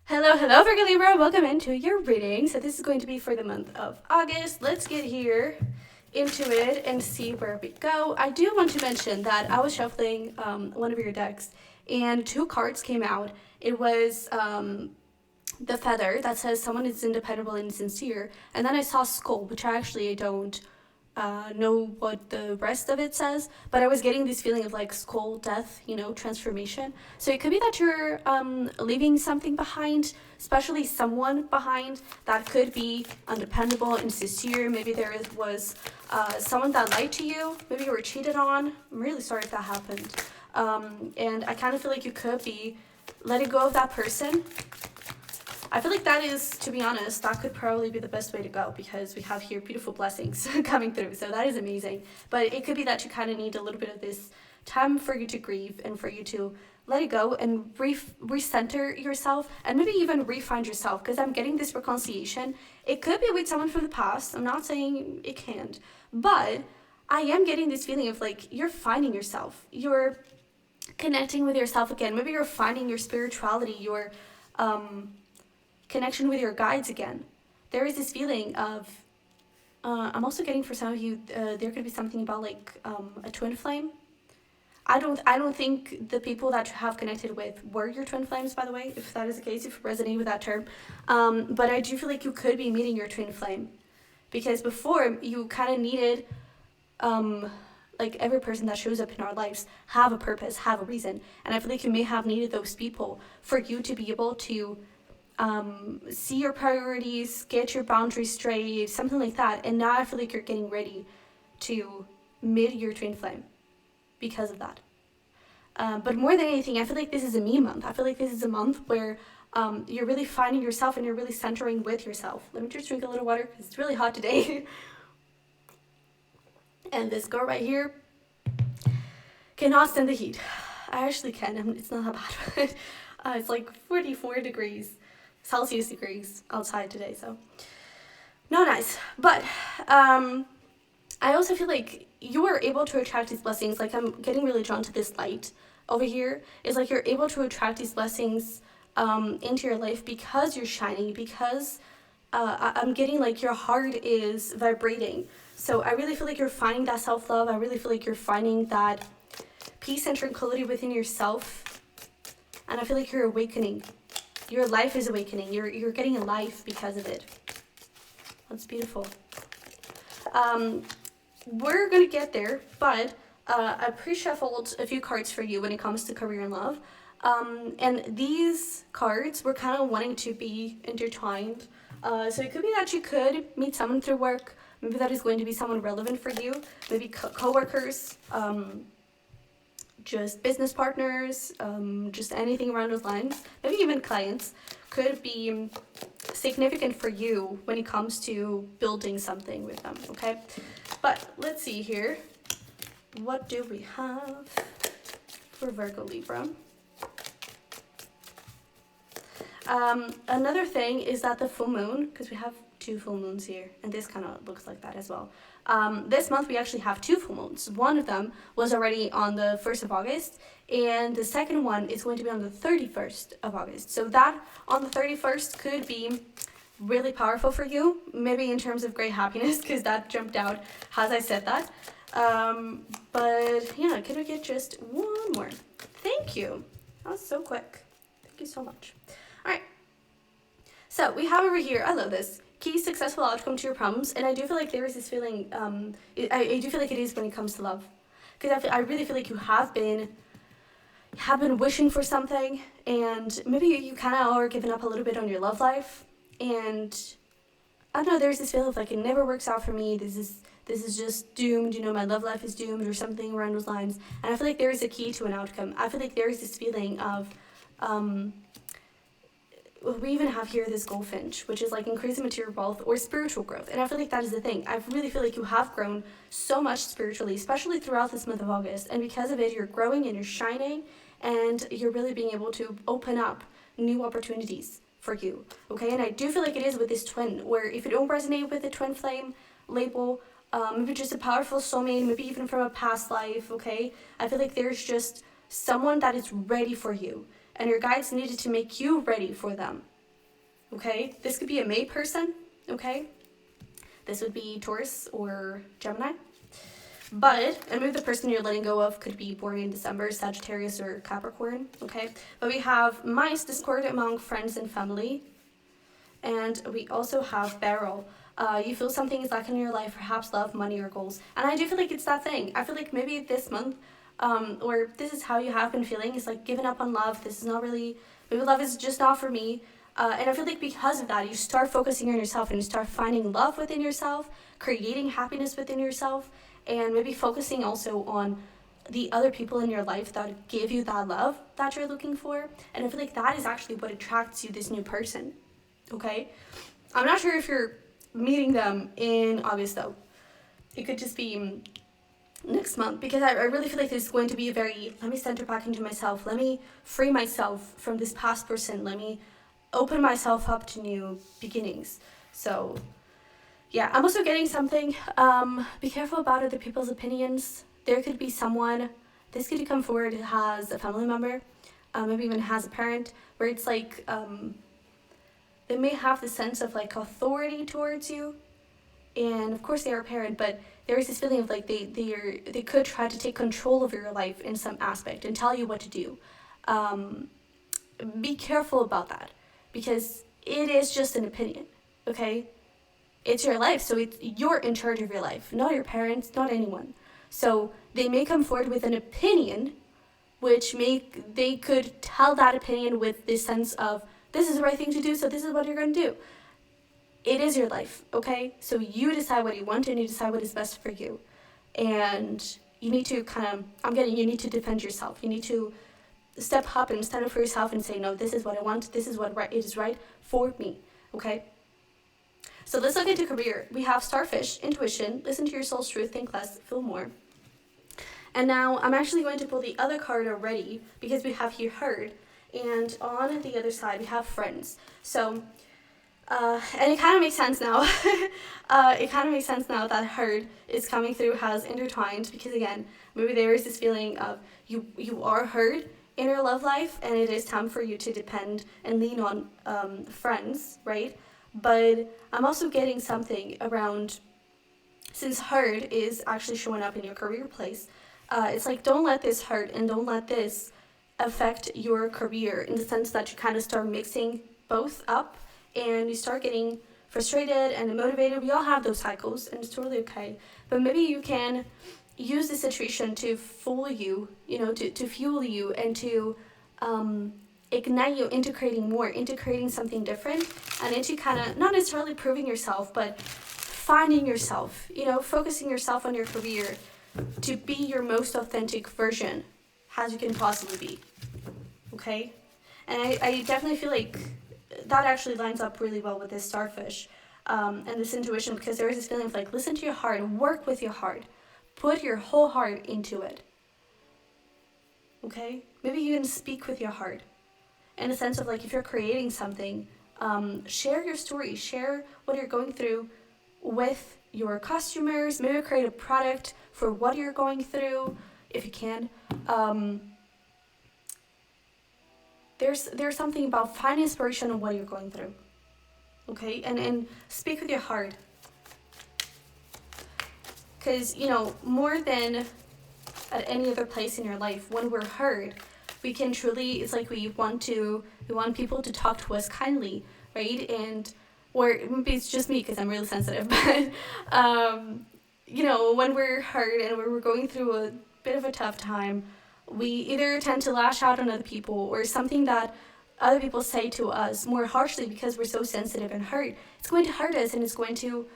Hello, Virgo Libra. Welcome into your reading. So this is going to be for the month of August. Let's get here into it and see where we go. I do want to mention that I was shuffling one of your decks and two cards came out. It was the feather that says someone is independable and sincere, and then I saw skull, which I don't know what the rest of it says, but I was getting this feeling of like skull death, transformation. So it could be that you're leaving something behind, especially someone behind that could be undependable and sincere. Maybe was someone that lied to you. Maybe you were cheated on. I'm really sorry if that happened. And I kind of feel like you could be letting go of that person. I feel like that is, to be honest, that could probably be the best way to go, because we have here beautiful blessings coming through. So that is amazing. But it could be that you kind of need a little bit of this time for you to grieve and for you to let it go and recenter yourself and maybe even re-find yourself, because I'm getting this reconciliation. It could be with someone from the past. I'm not saying it can't, but I am getting this feeling of like you're finding yourself. You're connecting with yourself again. Maybe you're finding your spirituality, your connection with your guides again. There is this feeling of I'm also getting, for some of you, there could be something about like a twin flame. I don't think the people that you have connected with were your twin flames, by the way, if that is the case, if you resonate with that term. But I do feel like you could be meeting your twin flame, because before you kind of needed like every person that shows up in our lives have a purpose, have a reason, and I feel like you may have needed those people for you to be able to see your priorities, get your boundaries straight, something like that. And now I feel like you're getting ready to meet your twin flame because of that. But more than anything, I feel like this is a me month. I feel like this is a month where you're really finding yourself and you're really centering with yourself. Let me just drink a little water because it's really hot today. And this girl right here cannot stand the heat. I actually can. It's not that bad. But it's like 44 degrees Celsius degrees outside today, so not nice. But I also feel like you are able to attract these blessings. Like, I'm getting really drawn to this light over here. It's like you're able to attract these blessings into your life because you're shining, because I'm getting like your heart is vibrating. So I really feel like you're finding that self-love. I really feel like you're finding that peace and tranquility within yourself, and I feel like you're awakening. Your life is awakening. You're getting a life because of it. That's beautiful. We're going to get there, but I pre-shuffled a few cards for you when it comes to career and love. And these cards were kind of wanting to be intertwined. So it could be that you could meet someone through work. Maybe that is going to be someone relevant for you. Maybe co-workers, just business partners, just anything around those lines. Maybe even clients could be significant for you when it comes to building something with them, okay? But let's see here. What do we have for Virgo Libra? Another thing is that the full moon, because we have two full moons here, and this kind of looks like that as well. This month we actually have two full moons. One of them was already on the 1st of August, and the second one is going to be on the 31st of August. So that on the 31st could be really powerful for you, maybe in terms of great happiness, because that jumped out as I said that. But yeah, can we get just one more? Thank you. That was so quick. Thank you so much. All right. So we have over here, I love this. Key successful outcome to your problems, and I do feel like there is this feeling. I do feel like it is when it comes to love, because I really feel like you have been wishing for something, and maybe you kind of are giving up a little bit on your love life, and I don't know. There's this feeling of like it never works out for me. This is just doomed. My love life is doomed, or something around those lines. And I feel like there is a key to an outcome. I feel like there is this feeling of we even have here this goldfinch, which is like increasing material wealth or spiritual growth. And I feel like that is the thing. I really feel like you have grown so much spiritually, especially throughout this month of August. And because of it, you're growing and you're shining, and you're really being able to open up new opportunities for you. Okay, and I do feel like it is with this twin, where if you don't resonate with the twin flame label, maybe just a powerful soulmate, maybe even from a past life, okay? I feel like there's just someone that is ready for you, and your guides needed to make you ready for them. okay? This could be a May person, okay? This would be Taurus or Gemini. But, and maybe the person you're letting go of could be born in December, Sagittarius or Capricorn, okay? But we have mice, discord among friends and family. And we also have barrel. You feel something is lacking in your life, perhaps love, money, or goals. And I do feel like it's that thing. I feel like maybe this month, or this is how you have been feeling, is like giving up on love. This is not really, maybe love is just not for me. And I feel like because of that, you start focusing on yourself and you start finding love within yourself, creating happiness within yourself, and maybe focusing also on the other people in your life that give you that love that you're looking for. And I feel like that is actually what attracts you, this new person, okay? I'm not sure if you're meeting them in August though. It could just be next month, because I really feel like there's going to be a very, let me center back into myself, let me free myself from this past person, let me open myself up to new beginnings. So yeah, I'm also getting something, be careful about other people's opinions. There could be someone, this could come forward who has a family member, maybe even has a parent, where it's like, they may have the sense of like authority towards you, and of course they are a parent, but there is this feeling of like they could try to take control of your life in some aspect and tell you what to do. Be careful about that, because it is just an opinion, okay? It's your life, so you're in charge of your life, not your parents, not anyone. So they may come forward with an opinion, which they could tell that opinion with this sense of, this is the right thing to do, so this is what you're going to do. It is your life, okay? So you decide what you want and you decide what is best for you. And you need to you need to defend yourself. You need to step up and stand up for yourself and say, no, this is what I want. This is what it is right for me, okay? So let's look into career. We have starfish, intuition, listen to your soul's truth, think less, feel more. And now I'm actually going to pull the other card already, because we have here heard. And on the other side, we have friends. So, and it kind of makes sense now. It kind of makes sense now that heard is coming through, has intertwined, because again, maybe there is this feeling of you are heard in your love life, and it is time for you to depend and lean on friends, right? But I'm also getting something around, since heard is actually showing up in your career place, it's like, don't let this hurt and don't let this affect your career, in the sense that you kind of start mixing both up and you start getting frustrated and motivated. We all have those cycles and it's totally okay. But maybe you can use the situation to fuel you, to fuel you and to ignite you into creating more, into creating something different, and into kind of not necessarily proving yourself, but finding yourself, focusing yourself on your career to be your most authentic version as you can possibly be, okay? And I definitely feel like that actually lines up really well with this starfish and this intuition, because there is this feeling of like, listen to your heart, work with your heart, put your whole heart into it, okay? Maybe you can speak with your heart in the sense of like, if you're creating something, share your story, share what you're going through with your customers, maybe create a product for what you're going through, if you can. There's something about finding inspiration on what you're going through, okay? And speak with your heart, because more than at any other place in your life, when we're heard, we can truly, it's like we want people to talk to us kindly, right? And or maybe it's just me because I'm really sensitive, but when we're hurt and we're going through a bit of a tough time, we either tend to lash out on other people, or something that other people say to us more harshly because we're so sensitive and hurt. It's going to hurt us, and it's going to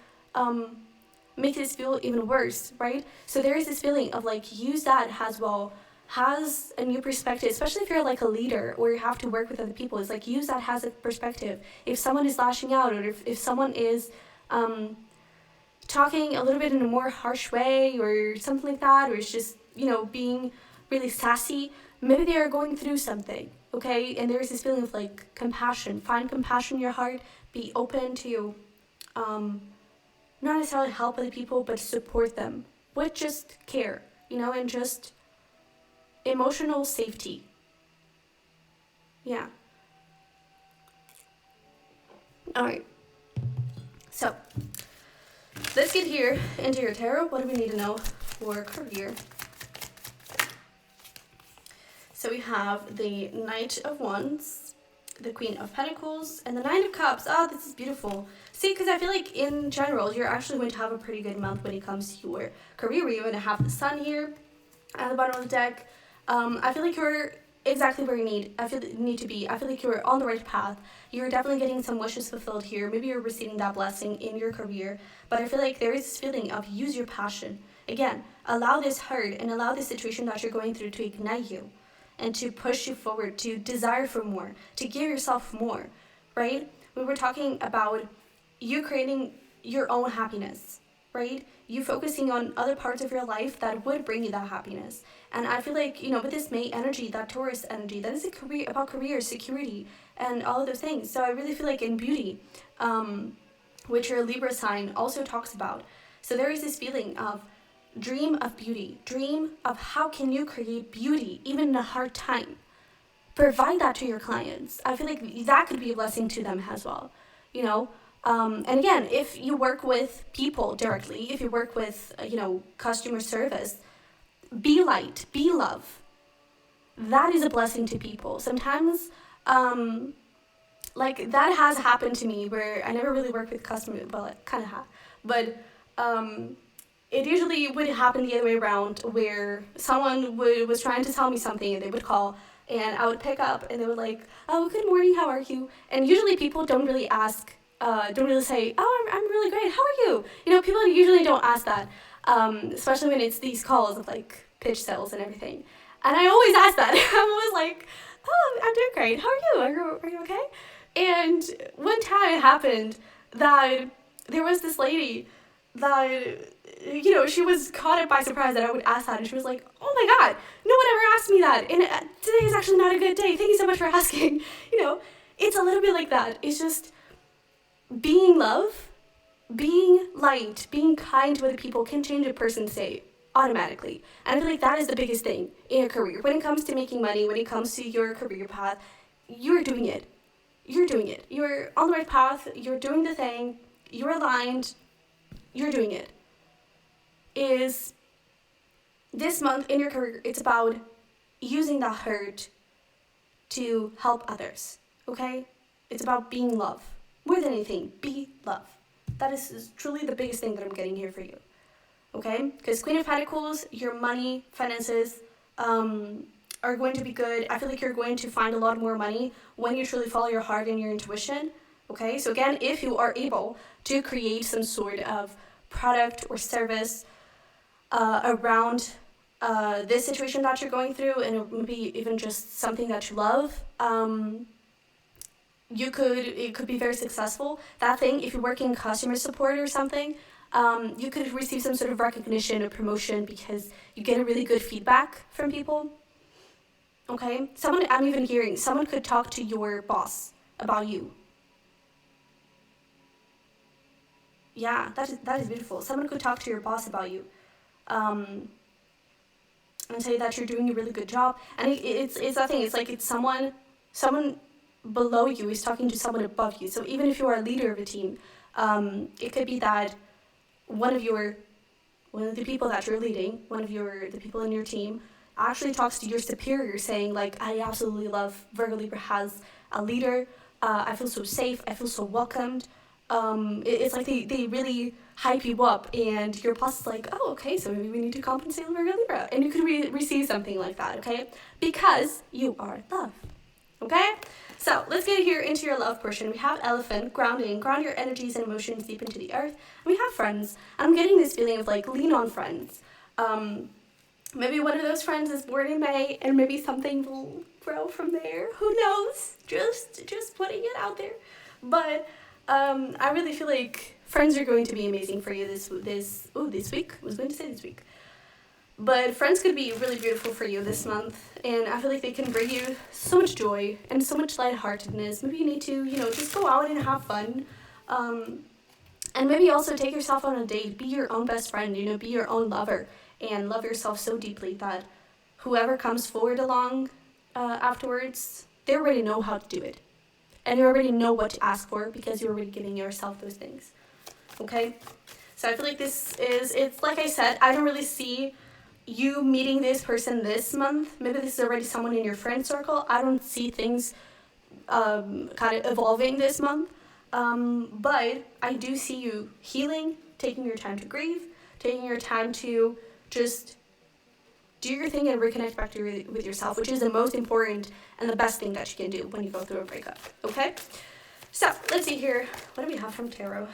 make us feel even worse, right? So there is this feeling of like, use that as well, has a new perspective, especially if you're like a leader or you have to work with other people. It's like, use that as a perspective. If someone is lashing out, or if someone is talking a little bit in a more harsh way or something like that, or it's just, being really sassy, maybe they are going through something, okay? And there's this feeling of like compassion. Find compassion in your heart. Be open to not necessarily help other people, but support them with just care, and just emotional safety. Yeah. All right. So let's get here into your tarot. What do we need to know for career? So we have the Knight of Wands, the Queen of Pentacles, and the Nine of Cups. Oh, this is beautiful. See, because I feel like in general, you're actually going to have a pretty good month when it comes to your career. You're going to have the Sun here at the bottom of the deck. I feel like you're exactly where you need to be. I feel like you're on the right path. You're definitely getting some wishes fulfilled here. Maybe you're receiving that blessing in your career. But I feel like there is this feeling of use your passion. Again, allow this hurt and allow this situation that you're going through to ignite you and to push you forward, to desire for more, to give yourself more, right? We were talking about you creating your own happiness, right? You focusing on other parts of your life that would bring you that happiness. And I feel like, with this May energy, that Taurus energy, that is about career, security, and all of those things. So I really feel like in beauty, which your Libra sign also talks about. So there is this feeling of dream of beauty, dream of how can you create beauty even in a hard time. Provide that to your clients. I feel like that could be a blessing to them as well, And again, if you work with people directly, if you work with, customer service, be light, be love. That is a blessing to people. Sometimes, that has happened to me where I never really worked with customers, well, I kind of have, but it usually would happen the other way around where someone was trying to tell me something and they would call and I would pick up and they would like, oh, good morning, how are you? And usually people don't really ask, don't really say, oh, I'm really great, how are you? People usually don't ask that, especially when it's these calls of like pitch sales and everything. And I always ask that. I'm always like, oh, I'm doing great, how are you? Are you okay? And one time it happened that there was this lady that, she was caught by surprise that I would ask that, and she was like, oh my god, no one ever asked me that, and today is actually not a good day, thank you so much for asking. It's a little bit like that. It's just being love, being light, being kind to other people can change a person's day automatically. And I feel like that is the biggest thing in your career. When it comes to making money, when it comes to your career path, you're doing it. You're doing it. You're on the right path, you're doing the thing, you're aligned, you're doing it. Is this month in your career, it's about using that hurt to help others, okay? It's about being love. More than anything, be love. That is truly the biggest thing that I'm getting here for you, okay? Because Queen of Pentacles, your money, finances, are going to be good. I feel like you're going to find a lot more money when you truly follow your heart and your intuition, okay? So again, if you are able to create some sort of product or service around this situation that you're going through, and maybe even just something that you love, it could be very successful. That thing, if you work in customer support or something, you could receive some sort of recognition or promotion because you get a really good feedback from people. Okay? I'm even hearing, someone could talk to your boss about you. Yeah, that is beautiful. Someone could talk to your boss about you. And tell you that you're doing a really good job. And it's that thing, it's like it's someone below you is talking to someone above you. So even if you are a leader of a team, it could be that one of the people that you're leading, the people in your team, actually talks to your superior saying like, I absolutely love Virgo Libra has a leader. I feel so safe. I feel so welcomed. It's like they really hype you up, and your boss is like, oh, okay, so maybe we need to compensate Virgo Libra, and you could receive something like that, okay? Because you are love, okay? So let's get here into your love portion. We have Elephant, ground your energies and emotions deep into the earth. And we have friends. I'm getting this feeling of like lean on friends. Maybe one of those friends is born in May, and maybe something will grow from there. Who knows? Just putting it out there. But I really feel like friends are going to be amazing for you this week. I was going to say this week. But friends could be really beautiful for you this month, and I feel like they can bring you so much joy and so much lightheartedness. Maybe you need to, just go out and have fun. And maybe also take yourself on a date. Be your own best friend, be your own lover, and love yourself so deeply that whoever comes forward along afterwards, they already know how to do it. and you already know what to ask for because you're already giving yourself those things. Okay? So I feel like it's like I said, I don't really see you meeting this person this month. Maybe this is already someone in your friend circle. I don't see things kind of evolving this month. But I do see you healing, taking your time to grieve, taking your time to just do your thing and reconnect back with yourself, which is the most important and the best thing that you can do when you go through a breakup. Okay? So let's see here. What do we have from tarot?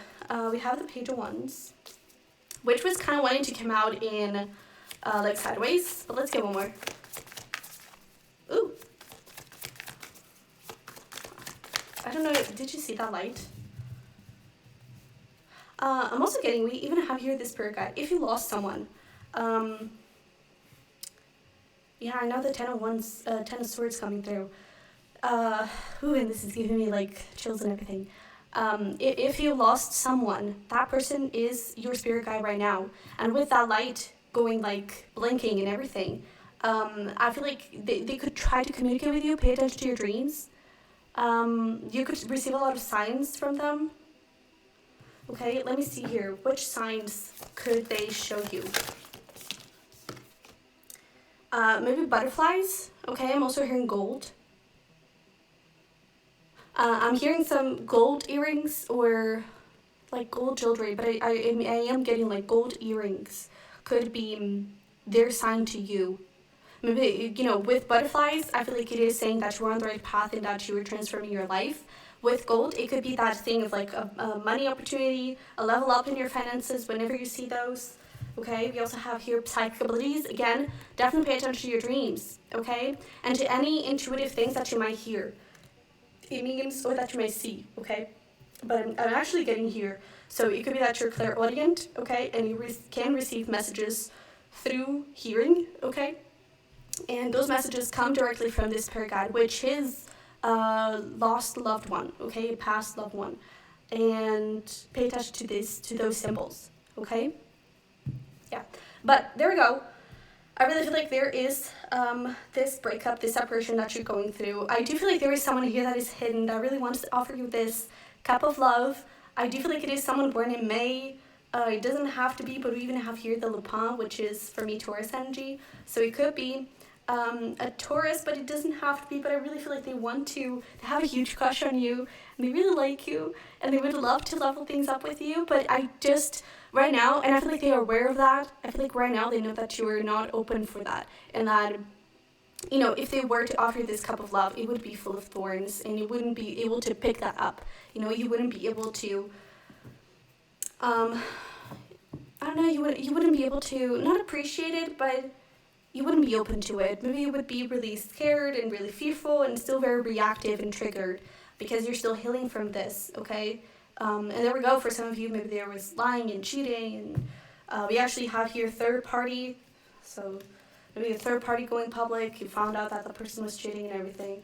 We have the Page of Wands, which was kind of wanting to come out in like sideways, but let's get one more. Ooh. I don't know, did you see that light? I'm also getting, we even have here this spirit guide. If you lost someone, yeah, I know the Ten of Swords coming through. Ooh, and this is giving me like chills and everything. If you lost someone, that person is your spirit guide right now. And with that light going like blinking and everything, I feel like they could try to communicate with you. Pay attention to your dreams. You could receive a lot of signs from them. Okay, let me see here. Which signs could they show you? Maybe butterflies. Okay, I'm also hearing gold. I'm hearing some gold earrings or like gold jewelry, but I am getting like gold earrings. Could be their sign to you. Maybe, you know, with butterflies, I feel like it is saying that you're on the right path and that you are transforming your life. With gold, it could be that thing of like a money opportunity, a level up in your finances whenever you see those. Okay, we also have here psychic abilities. Again, definitely pay attention to your dreams, okay? And to any intuitive things that you might hear. It means, or that you may see, okay? But I'm actually getting here. So it could be that you're clairaudient, okay? And you can receive messages through hearing, okay? And those messages come directly from this spirit guide, which is a lost loved one, okay? A past loved one. And pay attention to those symbols, okay? Yeah, but there we go. I really feel like there is this breakup, this separation that you're going through. I do feel like there is someone here that is hidden that really wants to offer you this cup of love. I do feel like it is someone born in May. It doesn't have to be, but we even have here the Lupin, which is, for me, Taurus energy. So it could be a Taurus, but it doesn't have to be. But I really feel like they have a huge crush on you, and they really like you, and they would love to level things up with you. But I just, right now, and I feel like they are aware of that, I feel like right now they know that you are not open for that, and that, you know, if they were to offer you this cup of love, it would be full of thorns, and you wouldn't be able to pick that up. You know, you wouldn't be able to, I don't know, you wouldn't be able to, not appreciate it, but you wouldn't be open to it. Maybe you would be really scared and really fearful and still very reactive and triggered because you're still healing from this, okay? And there we go. For some of you, maybe there was lying and cheating, and we actually have here third party. So maybe a third party going public. You found out that the person was cheating and everything.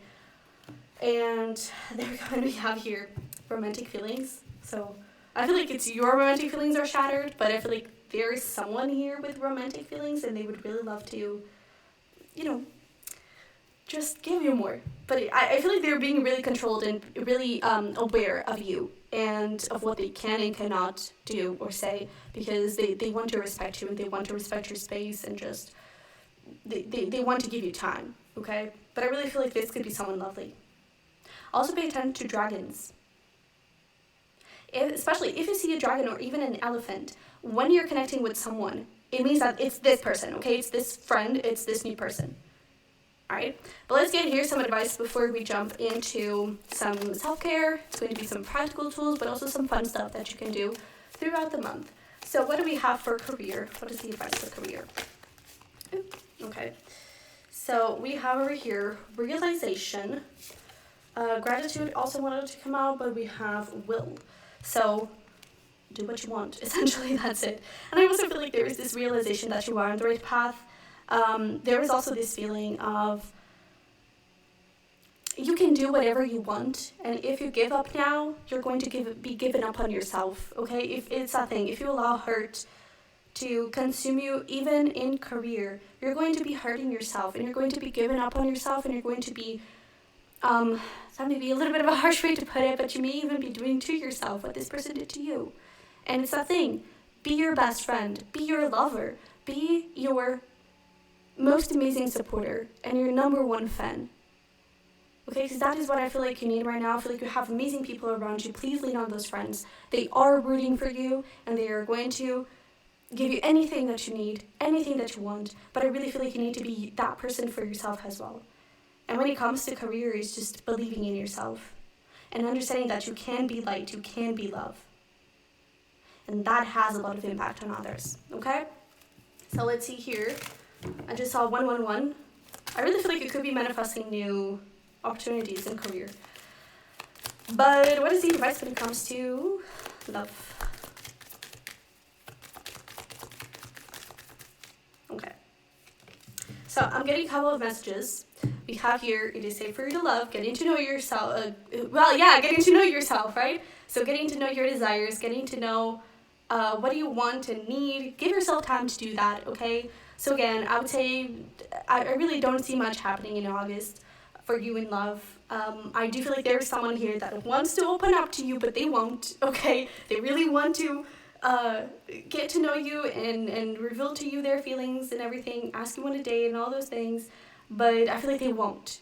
And there we go. And we have here romantic feelings. So I feel like it's your romantic feelings are shattered, but I feel like there is someone here with romantic feelings and they would really love to, you know, just give you more. But I feel like they're being really controlled and really aware of you and of what they can and cannot do or say, because they want to respect you and they want to respect your space and just, they want to give you time, okay? But I really feel like this could be someone lovely. Also pay attention to dragons. Especially if you see a dragon or even an elephant, when you're connecting with someone, it means that it's this person, okay? It's this friend, it's this new person. Alright, but let's get here some advice before we jump into some self-care. It's going to be some practical tools, but also some fun stuff that you can do throughout the month. So what do we have for career? What is the advice for career? Okay, so we have over here realization. Gratitude also wanted to come out, but we have will. So do what you want, essentially. That's it. And I also feel like there is this realization that you are on the right path. There is also this feeling of you can do whatever you want, and if you give up now, you're going to be given up on yourself, okay? If it's that thing, if you allow hurt to consume you, even in career, you're going to be hurting yourself, and you're going to be giving up on yourself, and you're going to be That may be a little bit of a harsh way to put it, but you may even be doing to yourself what this person did to you. And it's that thing. Be your best friend. Be your lover. Be your most amazing supporter and your number one fan. Okay, because that is what I feel like you need right now. I feel like you have amazing people around you. Please lean on those friends. They are rooting for you, and they are going to give you anything that you need, anything that you want. But I really feel like you need to be that person for yourself as well. And when it comes to career, it's just believing in yourself and understanding that you can be light, you can be love. And that has a lot of impact on others, okay? So let's see here. I just saw 111. I really feel like you could be manifesting new opportunities in career. But what is the advice when it comes to love? Okay. So I'm getting a couple of messages. We have here, it is safe for you to love, getting to know yourself. Getting to know yourself, right? So getting to know your desires, getting to know what do you want and need. Give yourself time to do that, okay? So again, I would say I really don't see much happening in August for you in love. I do feel like there's someone here that wants to open up to you, but they won't, okay? They really want to get to know you and reveal to you their feelings and everything, ask you on a date and all those things, but I feel like they won't.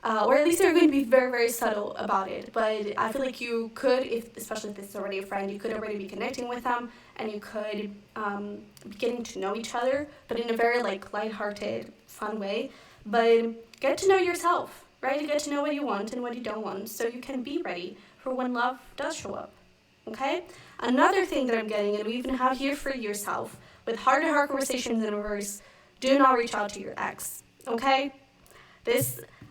Or at least they're going to be very, very subtle about it. But I feel like you could, especially if this is already a friend, you could already be connecting with them, and you could be getting to know each other, but in a very lighthearted, fun way. But get to know yourself, right? Get to know what you want and what you don't want, so you can be ready for when love does show up. Okay? Another thing that I'm getting, and we even have here for yourself, with heart-to-heart conversations in reverse, do not reach out to your ex. Okay?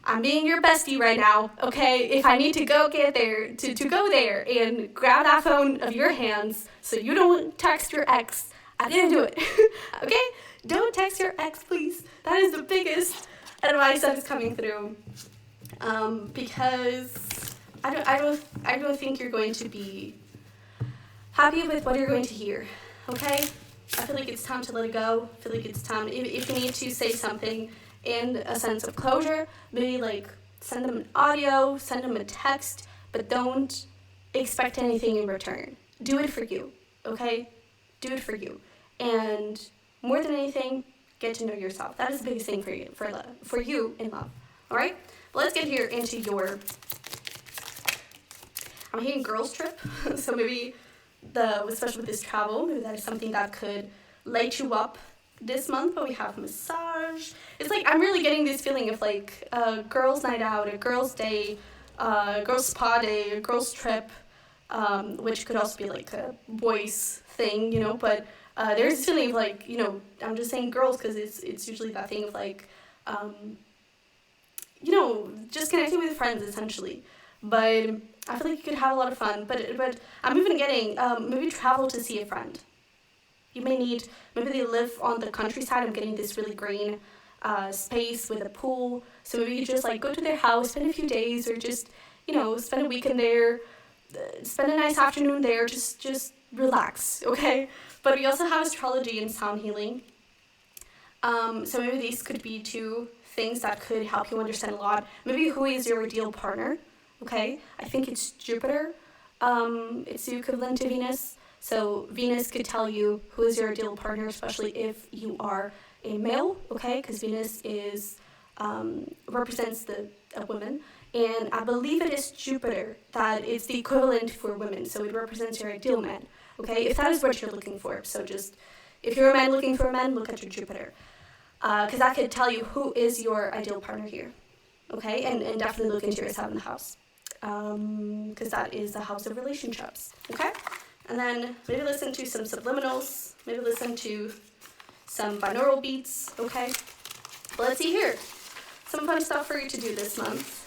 I'm being your bestie right now, okay? If I need to go get there, to go there and grab that phone of your hands so you don't text your ex, I didn't do it, okay? Don't text your ex, please. That is the biggest advice that is coming through, because I don't think you're going to be happy with what you're going to hear, okay? I feel like it's time to let it go. I feel like it's time, if you need to say something in a sense of closure, maybe send them an audio, send them a text, but don't expect anything in return. Do it for you, okay? Do it for you. And more than anything, get to know yourself. That is the biggest thing for you in love, all right? Let's get here into I'm hearing girls trip, so maybe especially with this travel, maybe that is something that could light you up this month. But we have massage. It's I'm really getting this feeling of a girls' night out, a girls' day, girls' spa day, a girls' trip, which could also be a boys' thing, but there's this feeling of I'm just saying girls because it's usually that thing of just connecting with friends essentially. But I feel like you could have a lot of fun. But I'm even getting maybe travel to see a friend. You may need, maybe they live on the countryside. I'm getting this really green space with a pool. So maybe you just go to their house, spend a few days, or just, spend a weekend there, spend a nice afternoon there, just relax, okay? But we also have astrology and sound healing. So maybe these could be two things that could help you understand a lot. Maybe who is your ideal partner, okay? I think it's Jupiter. It's the equivalent to Venus. So Venus could tell you who is your ideal partner, especially if you are a male, okay? Because Venus represents a woman. And I believe it is Jupiter that is the equivalent for women. So it represents your ideal man, okay? If that is what you're looking for. So just, if you're a man looking for a man, look at your Jupiter. Because that could tell you who is your ideal partner here, okay? And definitely look into your 7th house. Because that is the house of relationships, okay? And then maybe listen to some subliminals, maybe listen to some binaural beats, okay? But let's see here. Some fun stuff for you to do this month.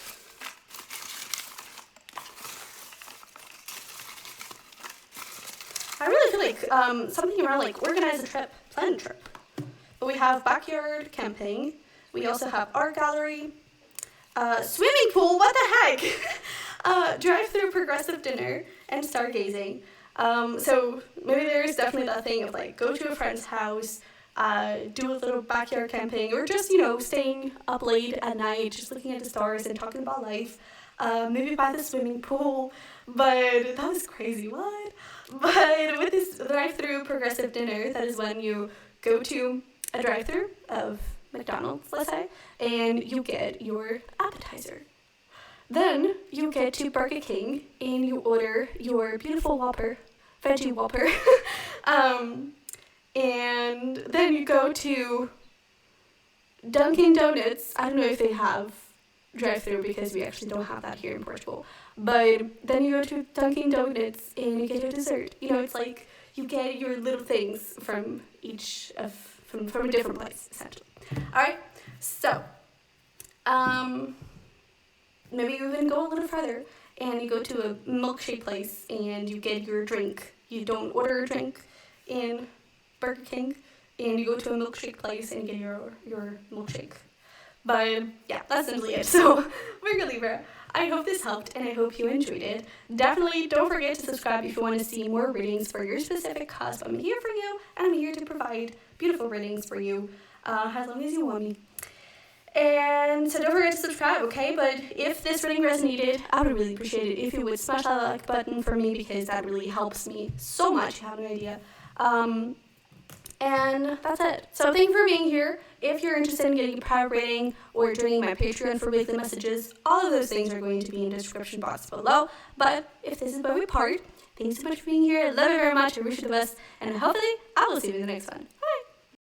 I really feel like something around organize a trip, plan a trip. But we have backyard camping. We also have art gallery, swimming pool, what the heck? Drive-through progressive dinner, and stargazing. So maybe there's definitely that thing of go to a friend's house, do a little backyard camping, or just, staying up late at night, just looking at the stars and talking about life. Maybe by the swimming pool, but that was crazy, what? But with this drive-through progressive dinner, that is when you go to a drive-through of McDonald's, let's say, and you get your appetizer. Then you get to Burger King and you order your beautiful Whopper, veggie Whopper. And then you go to Dunkin' Donuts. I don't know if they have drive-through because we actually don't have that here in Portugal. But then you go to Dunkin' Donuts and you get your dessert. It's like you get your little things from from a different place, essentially. All right, so maybe you even go a little further and you go to a milkshake place and you get your drink. You don't order a drink in Burger King, and you go to a milkshake place and get your milkshake. But yeah, that's simply it. So, Virgo Libra, I hope this helped and I hope you enjoyed it. Definitely don't forget to subscribe if you want to see more readings for your specific cusp. I'm here for you, and I'm here to provide beautiful readings for you as long as you want me. And so don't forget to subscribe, okay? But if this reading resonated, I would really appreciate it if you would smash that like button for me, because that really helps me so much. You have no idea. And that's it. So thank you for being here. If you're interested in getting a private reading or joining my Patreon for weekly messages, all of those things are going to be in the description box below. But if this is where we part, thanks so much for being here. I love you very much. I wish you the best. And hopefully, I will see you in the next one.